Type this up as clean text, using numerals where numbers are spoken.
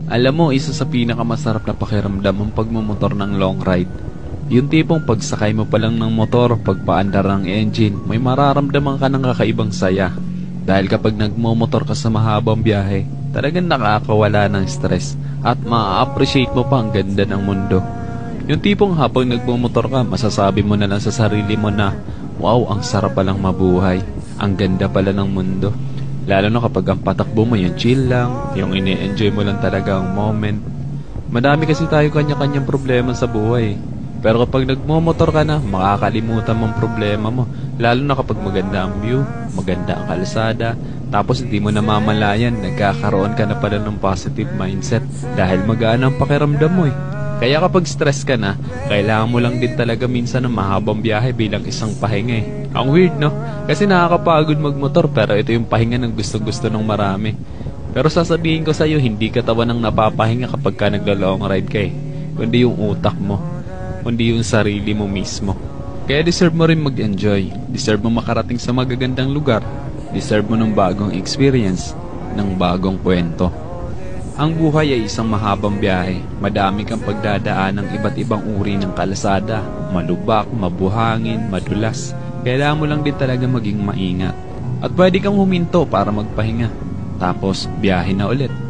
Alam mo, isa sa pinakamasarap na pakiramdam ang pagmumotor ng long ride. Yung tipong pagsakay mo pa lang ng motor, pagpaandar ng engine, may mararamdaman ka ng kakaibang saya. Dahil kapag nagmumotor ka sa mahabang biyahe, talagang nakakawala ng stress at ma-appreciate mo pa ang ganda ng mundo. Yung tipong habang nagmumotor ka, masasabi mo na lang sa sarili mo na, wow, ang sarap palang mabuhay, ang ganda pala ng mundo. Lalo na kapag ang patakbo mo yung chill lang, yung ini-enjoy mo lang talaga ang moment. Madami kasi tayo kanya-kanyang problema sa buhay. Pero kapag nagmomotor ka na, makakalimutan mong problema mo. Lalo na kapag maganda ang view, maganda ang kalsada, tapos hindi mo namamalayan, nagkakaroon ka na pala ng positive mindset dahil magaan ang pakiramdam mo eh. Kaya kapag stress ka na, kailangan mo lang din talaga minsan ng mahabang biyahe bilang isang pahinga eh. Ang weird no? Kasi nakakapagod magmotor pero ito yung pahinga ng gusto-gusto ng marami. Pero sasabihin ko sa'yo, hindi katawan ng napapahinga kapag ka nagla-long ride ka eh. Kundi yung utak mo, kundi yung sarili mo mismo. Kaya deserve mo rin mag-enjoy. Deserve mo makarating sa magagandang lugar. Deserve mo ng bagong experience, ng bagong kwento. Ang buhay ay isang mahabang biyahe. Madami kang pagdadaan ng iba't ibang uri ng kalsada. Malubak, mabuhangin, madulas. Kailangan mo lang din talaga maging maingat. At pwede kang huminto para magpahinga. Tapos, biyahe na ulit.